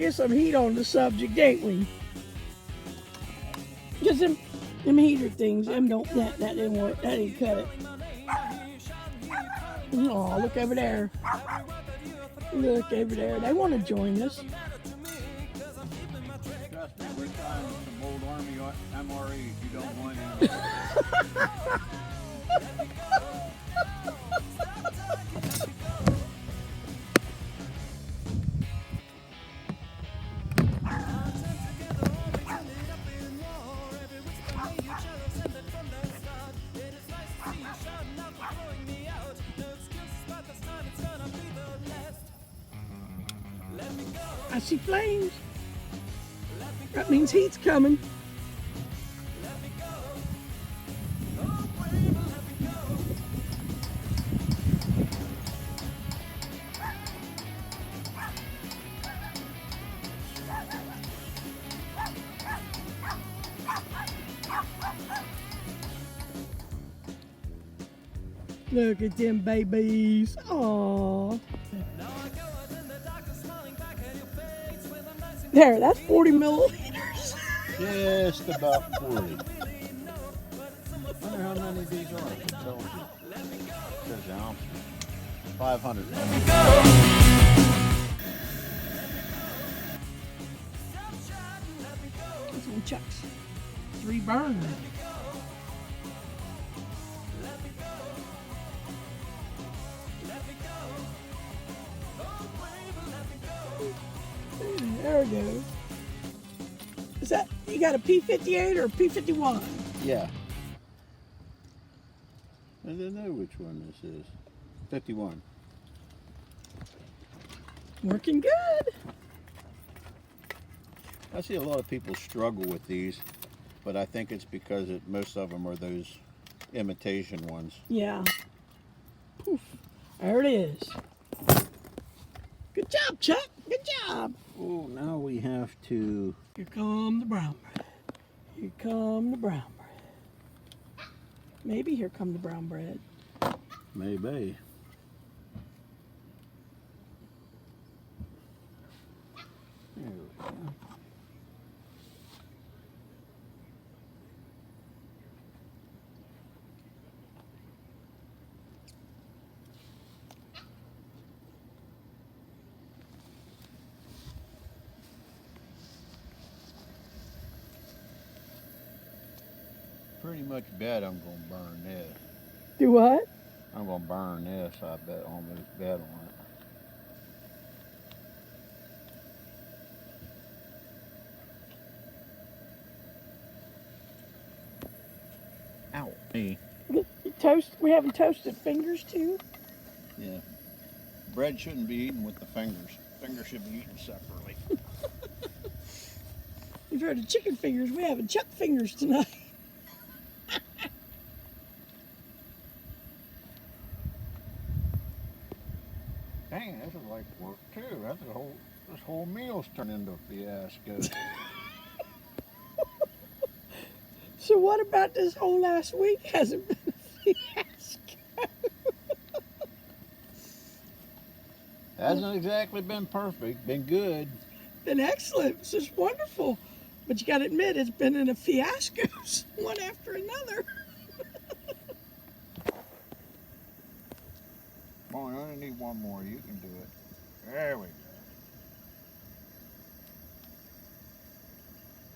get some heat on the subject, ain't we? Just them heater things, that didn't work. That didn't cut it. Oh, look over there. Look over there. They want to join us. Trust me, we're trying some old Army MREs. You don't want any. I see flames. That means heat's coming. Look at them babies. Aww. There, that's 40 milliliters. Just about 40. I wonder how many of these are. It tells you. It says ounces. 500. This one chucks 3 burns. There we go. Is that, you got a P58 or a P51? Yeah. I don't know which one this is. 51. Working good. I see a lot of people struggle with these, but I think it's because most of them are those imitation ones. Yeah. Poof. There it is. Good job, Chuck. Good job. Oh, now we have to... Here come the brown bread. Here come the brown bread. Maybe here come the brown bread. Maybe. There we go. Pretty much bet I'm gonna burn this. Do what? I'm gonna burn this, I bet, almost bet on it. Ow. Me. Toast. We having toasted fingers too. Yeah. Bread shouldn't be eaten with the fingers. Fingers should be eaten separately. You've heard of chicken fingers. We having chuck fingers tonight. Dang, this is like work too. This whole meal's turned into a fiasco. So what about this whole last week? Hasn't been a fiasco. Hasn't exactly been perfect. Been good. Been excellent. It's just wonderful. But you got to admit, it's been in a fiasco, one after another. Boy, I only need one more. You can do it. There we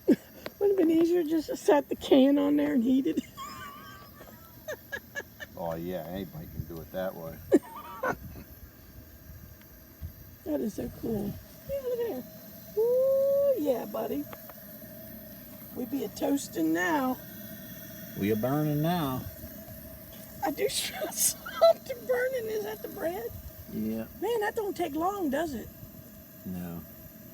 go. Would have been easier just to set the can on there and heat it. Oh yeah, anybody can do it that way. That is so cool. Yeah, look at there. Ooh, yeah, buddy. We be a toasting now. We are burning now. I do smell something burning. Is that the bread? Yeah. Man, that don't take long, does it? No.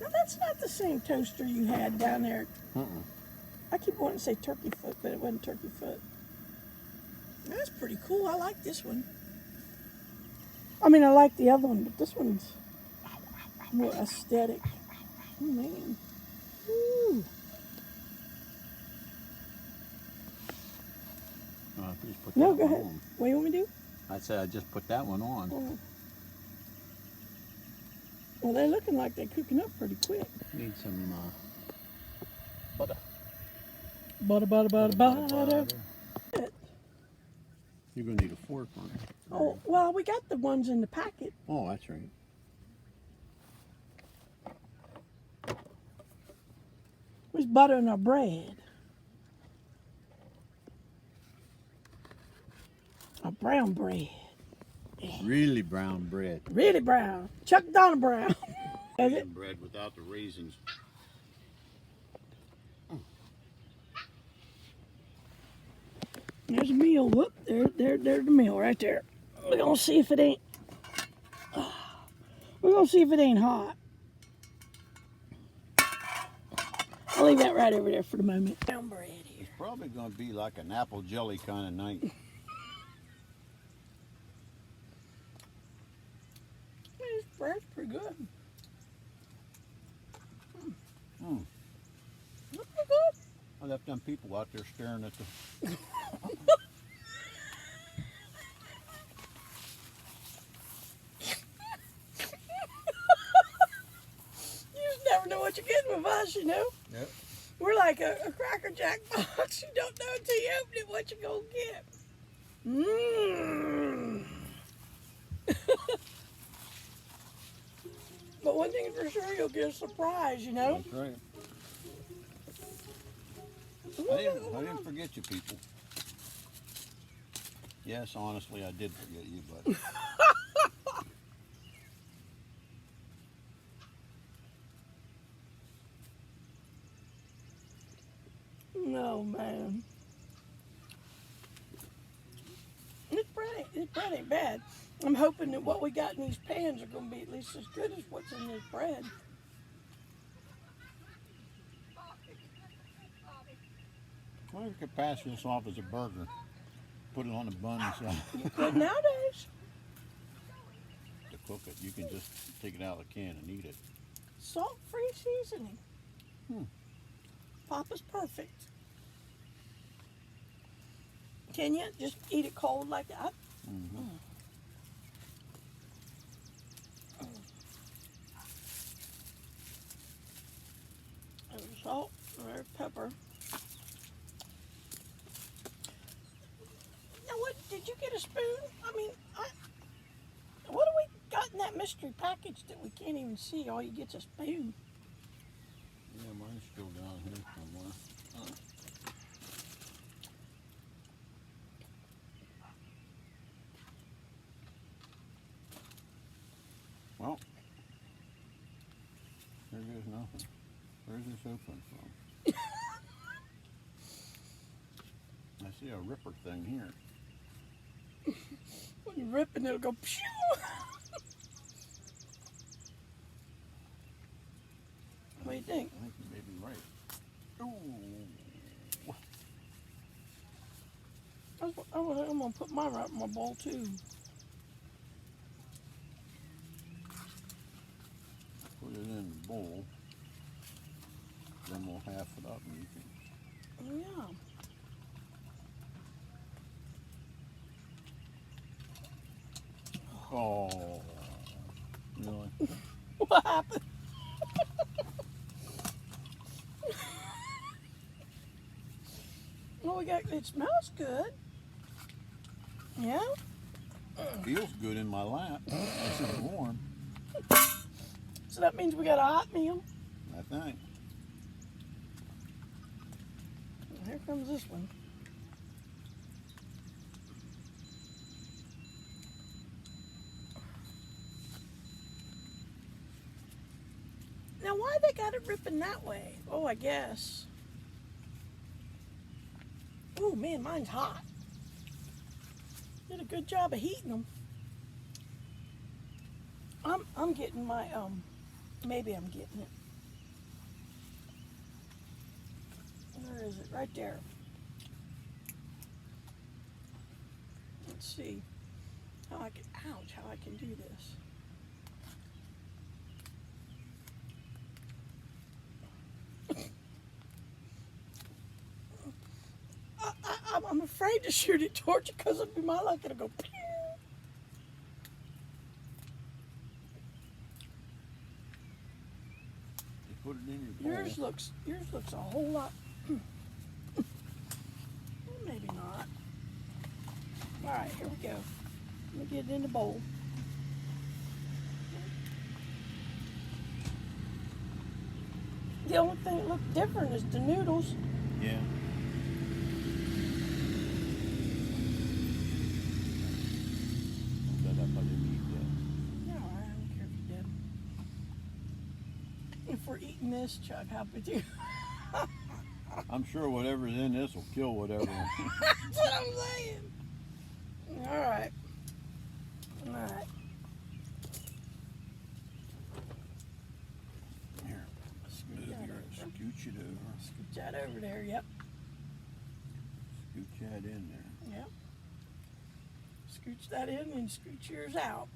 No, that's not the same toaster you had down there. Uh-uh. I keep wanting to say turkey foot, but it wasn't turkey foot. That's pretty cool. I like this one. I mean, I like the other one, but this one's more aesthetic. Oh, man. Ooh. Just put No, that go one ahead. on. What do you want me to do? I said I just put that one on. Oh. Well, they're looking like they're cooking up pretty quick. Need some butter. Butter. You're going to need a fork on it. Oh, well, we got the ones in the packet. Oh, that's right. There's butter in our bread. Our brown bread. Really brown bread. Really brown. Chuck Donna brown. Is it? Bread without the raisins. There's a meal. Whoop, there's the meal right there. We're gonna see if it ain't. We're gonna see if it ain't hot. I'll leave that right over there for the moment. Brown bread here. It's probably going to be like an apple jelly kind of night. This bread's pretty good. Looks pretty good. I left them people out there staring at the... You just never know what you're getting with us, you know? Yep. We're like a Cracker Jack box. You don't know until you open it what you're going to get. But one thing for sure, you'll get a surprise, you know? That's right. I didn't forget you people. Yes, honestly, I did forget you, but... No, man. This bread ain't bad. I'm hoping that what we got in these pans are going to be at least as good as what's in this bread. Well, you could pass this off as a burger. Put it on the bun inside. You could nowadays. To cook it, you can just take it out of the can and eat it. Salt-free seasoning. Papa's perfect. Can you just eat it cold like that? Mm-hmm. There's salt, there's pepper. Now, what did you get a spoon? I mean, what do we got in that mystery package that we can't even see? All you get's a spoon. Yeah, mine's still down here somewhere. Well, there goes nothing. Where's this open from? I see a ripper thing here. When you rip it, it'll go pew. What do you think? I think you may be right. Ooh. I'm gonna put mine right in my bowl too. Put it in the bowl. Then we'll half it up and you can... Yeah. Oh, really? What happened? Well, it smells good. Yeah? Feels good in my lap. It's warm, So that means we got a hot meal. I think. Here comes this one. Now, why they got it ripping that way? Oh, I guess. Oh, man, mine's hot. Did a good job of heating them. I'm getting my, maybe I'm getting it. Where is it? Right there. Let's see how I can, ouch, how I can do this. I'm afraid to shoot it towards you because it'll be my luck. It'll go pew. put it in your bowl. Yours looks a whole lot. Maybe not. All right, here we go. Let me get it in the bowl. The only thing that looked different is the noodles. Yeah. Bet if I didn't eat that. No, I don't care if you did. If we're eating this, Chuck, how would you? I'm sure whatever's in this will kill whatever. That's what I'm saying. All right. All right. Here, move here, scooch it over. Scoot that over there. Yep. Scooch that in there. Yep. Scooch that in and scooch yours out.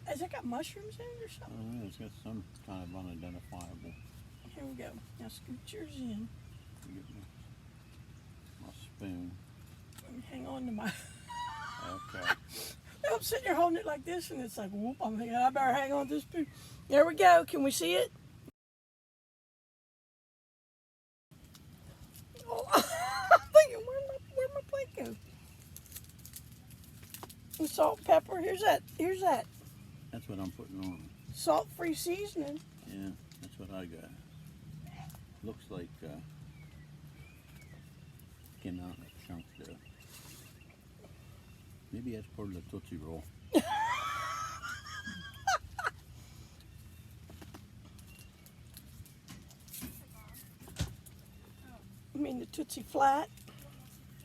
Has it got mushrooms in it or I something? don't know, it's got some kind of unidentifiable. Here we go. Now scoot yours in. Get my spoon. Hang on to my. Okay. I'm sitting here holding it like this, and it's like, whoop! I'm thinking I better hang on to this spoon. There we go. Can we see it? Oh, I'm thinking, where'd my plate go? And salt and pepper. Here's that. Here's that. That's what I'm putting on. Salt-free seasoning. Yeah, that's what I got. Looks like came out in a chunk there. Maybe that's part of the Tootsie Roll. I mean the Tootsie Flat.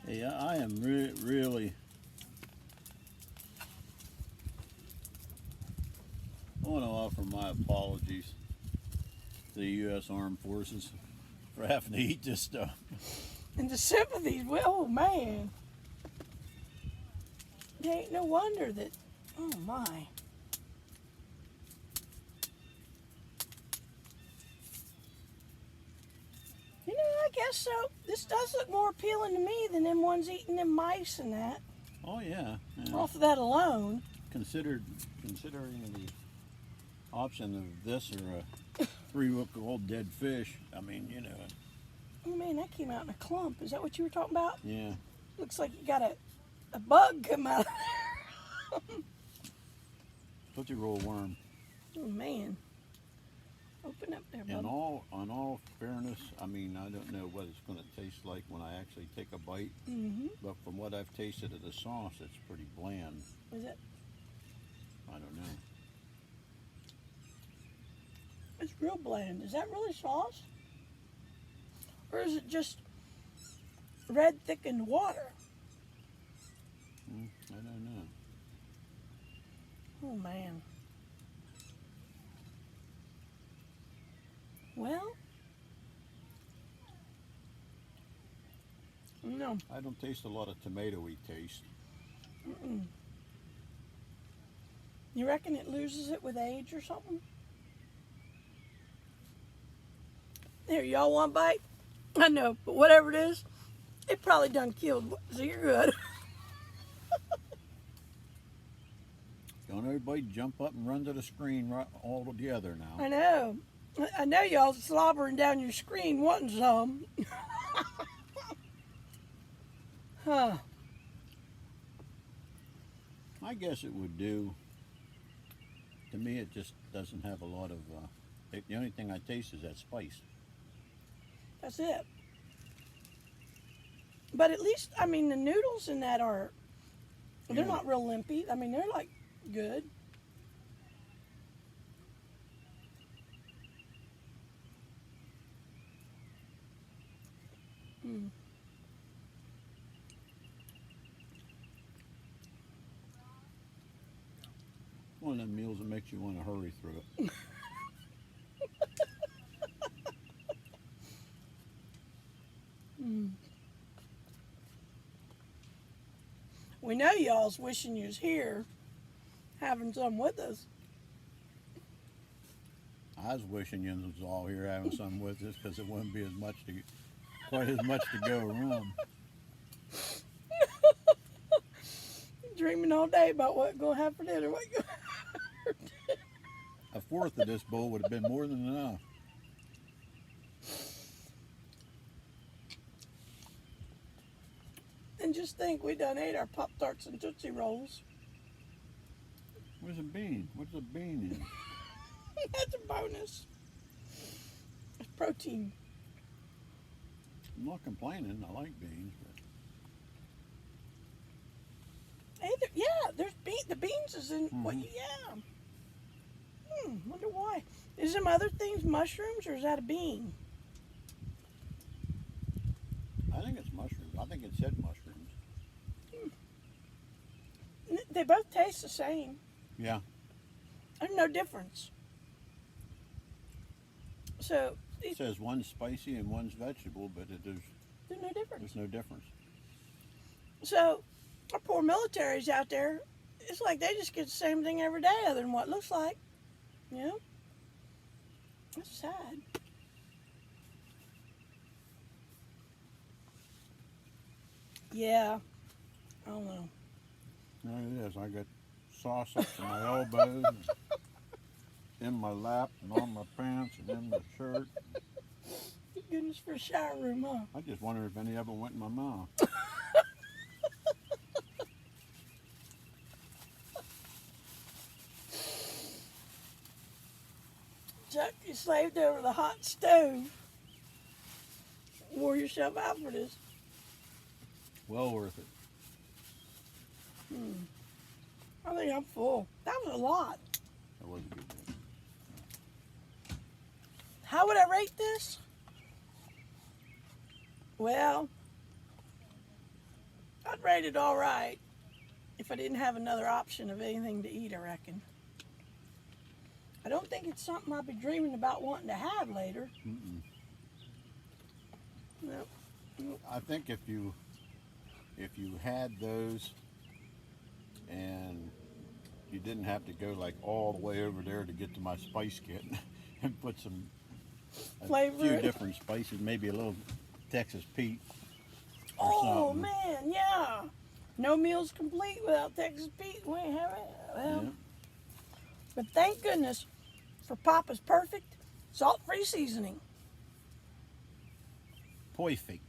Hey, I am really. I want to offer my apologies to the U.S. Armed Forces for having to eat this stuff. And the sympathies, well, oh man. It ain't no wonder that, oh my. You know, I guess so. This does look more appealing to me than them ones eating them mice and that. Oh yeah. Off of that alone. Considering the option of this or a 3-week-old dead fish, I mean, you know. Oh man, that came out in a clump. Is that what you were talking about? Yeah. Looks like you got a bug come out of there. Tootsie Roll worm. Oh man. Open up there, bud. On all fairness, I mean, I don't know what it's going to taste like when I actually take a bite. Mm-hmm. But from what I've tasted of the sauce, it's pretty bland. Is it? I don't know. It's real bland. Is that really sauce? Or is it just red thickened water? I don't know. Oh man. Well, no. I don't taste a lot of tomatoey taste. Mm-mm. You reckon it loses it with age or something? Here, y'all want a bite? I know, but whatever it is, it probably done killed, so you're good. Don't everybody jump up and run to the screen right all together now. I know. I know y'all slobbering down your screen wanting some. Huh. I guess it would do. To me, it just doesn't have a lot of. The only thing I taste is that spice. That's it. But at least, I mean, the noodles in that are, they're Yeah. not real limpy. I mean, they're like good. Mm. One of them meals that makes you want to hurry through it. Mm. We know y'all's wishing you was here, having some with us. I was wishing you was all here having some with us because it wouldn't be as much to, quite as much to go around. Dreaming all day about what we're gonna have for dinner. What you A 1/4 of this bowl would have been more than enough. And just think, we done ate our Pop-Tarts and Tootsie Rolls. Where's a bean? What's a bean in? That's a bonus. It's protein. I'm not complaining. I like beans, but Yeah, there's the beans is in what you, yeah. Wonder why. Is them other things mushrooms or is that a bean? I think it's mushrooms. I think it said mushrooms. They both taste the same. Yeah. There's no difference. So It says one's spicy and one's vegetable, but there's no difference. there's no difference. So our poor military's out there, it's like they just get the same thing every day other than what it looks like. You know? That's sad. Yeah. I don't know. There it is. I got sauce up to my elbows, and in my lap, and on my pants, and in my shirt. Goodness for a shower room, huh? I just wonder if any of them went in my mouth. Chuck, you slaved over the hot stove. Wore yourself out for this. Well worth it. I think I'm full. That was a lot. That was a good day. How would I rate this? Well, I'd rate it all right if I didn't have another option of anything to eat, I reckon. I don't think it's something I'll be dreaming about wanting to have later. No. I think if you had those and you didn't have to go like all the way over there to get to my spice kit and put a Flavor few it. different spices, maybe a little Texas Pete. Oh, something. man, yeah. No meal's complete without Texas Pete. We ain't have it. Well, Yeah. but thank goodness for Papa's perfect salt-free seasoning. Perfect.